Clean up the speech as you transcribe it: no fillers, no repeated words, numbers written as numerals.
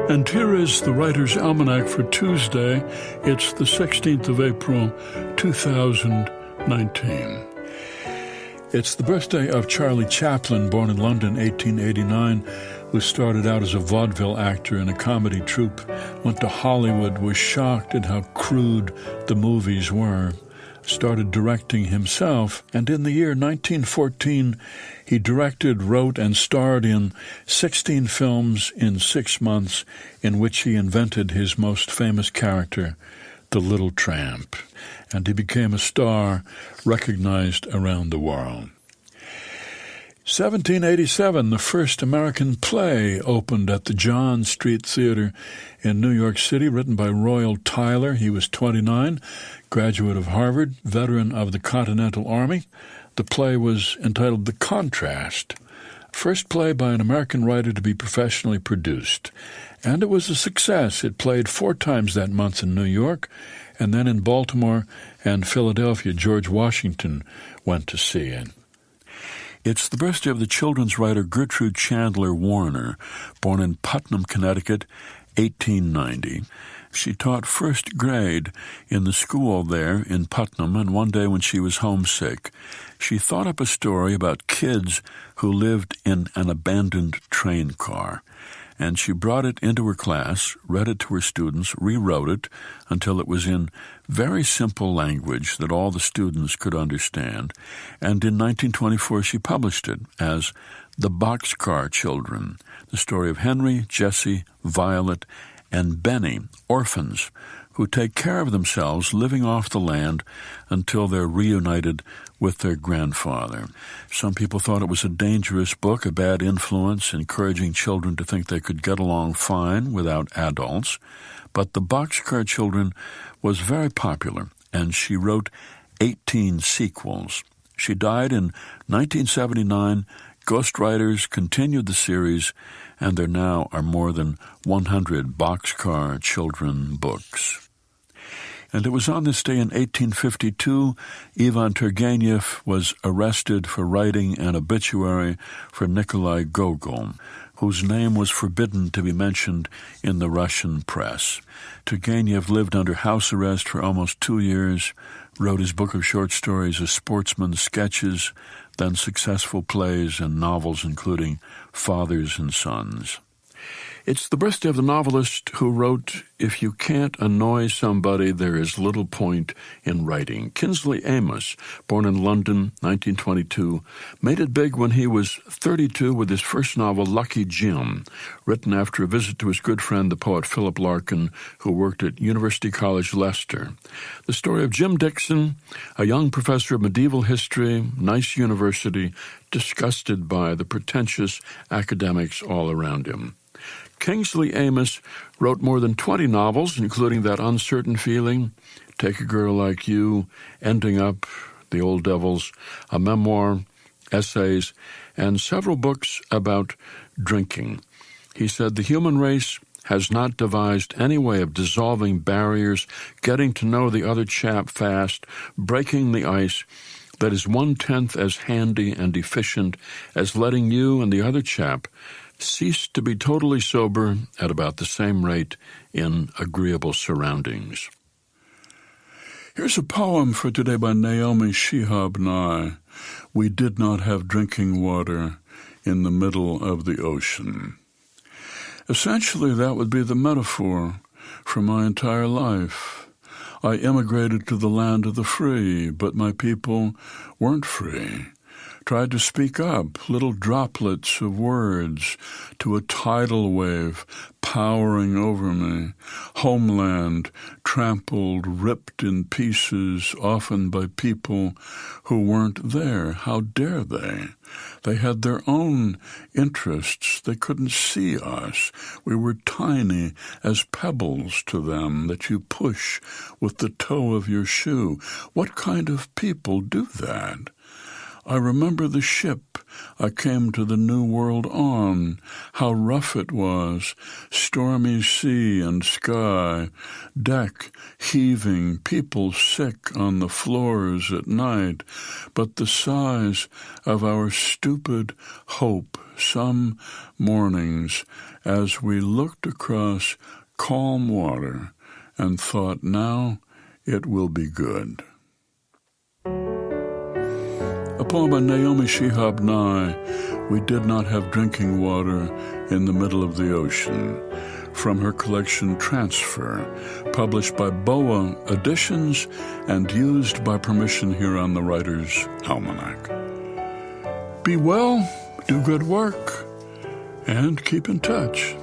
And here is the Writer's Almanac for Tuesday. It's the 16th of April, 2019. It's the birthday of Charlie Chaplin, born in London, 1889, who started out as a vaudeville actor in a comedy troupe, went to Hollywood, was shocked at how crude the movies were, started directing himself, and in the year 1914, he directed, wrote, and starred in 16 films in 6 months, in which he invented his most famous character, the Little Tramp, and he became a star recognized around the world. 1787, the first American play opened at the John Street Theater in New York City, written by Royal Tyler. He was 29, graduate of Harvard, veteran of the Continental Army. The play was entitled The Contrast, first play by an American writer to be professionally produced. And it was a success. It played 4 times that month in New York, and then in Baltimore and Philadelphia. George Washington went to see it. It's the birthday of the children's writer Gertrude Chandler Warner, born in Putnam, Connecticut, 1890. She taught first grade in the school there in Putnam, and one day when she was homesick, she thought up a story about kids who lived in an abandoned train car. And she brought it into her class, read it to her students, rewrote it until it was in very simple language that all the students could understand. And in 1924, she published it as The Boxcar Children, the story of Henry, Jessie, Violet, and Benny, orphans, who take care of themselves living off the land until they're reunited with their grandfather. Some people thought it was a dangerous book, a bad influence, encouraging children to think they could get along fine without adults. But The Boxcar Children was very popular, and she wrote 18 sequels. She died in 1979. Ghostwriters continued the series, and there now are more than 100 Boxcar Children books. And it was on this day in 1852, Ivan Turgenev was arrested for writing an obituary for Nikolai Gogol, whose name was forbidden to be mentioned in the Russian press. Turgenev lived under house arrest for almost 2 years, wrote his book of short stories, A Sportsman's Sketches, then successful plays and novels including Fathers and Sons. It's the birthday of the novelist who wrote, "If you can't annoy somebody, there is little point in writing." Kingsley Amis, born in London, 1922, made it big when he was 32 with his first novel, Lucky Jim, written after a visit to his good friend, the poet Philip Larkin, who worked at University College Leicester. The story of Jim Dixon, a young professor of medieval history, nice university, disgusted by the pretentious academics all around him. Kingsley Amis wrote more than 20 novels, including That Uncertain Feeling, Take a Girl Like You, Ending Up, The Old Devils, a memoir, essays, and several books about drinking. He said, "The human race has not devised any way of dissolving barriers, getting to know the other chap fast, breaking the ice, that is 1/10 as handy and efficient as letting you and the other chap cease to be totally sober at about the same rate in agreeable surroundings." Here's a poem for today by Naomi, Shihab, and I. We did not have drinking water in the middle of the ocean. Essentially, that would be the metaphor for my entire life. I immigrated to the land of the free, but my people weren't free. Tried to speak up, little droplets of words to a tidal wave powering over me. Homeland trampled, ripped in pieces, often by people who weren't there. How dare they? They had their own interests. They couldn't see us. We were tiny as pebbles to them that you push with the toe of your shoe. What kind of people do that? I remember the ship I came to the New World on, how rough it was, stormy sea and sky, deck heaving, people sick on the floors at night, but the size of our stupid hope some mornings as we looked across calm water and thought, now it will be good. A poem by Naomi Shihab Nye, We Did Not Have Drinking Water in the Middle of the Ocean, from her collection Transfer, published by Boa Editions and used by permission here on the Writer's Almanac. Be well, do good work, and keep in touch.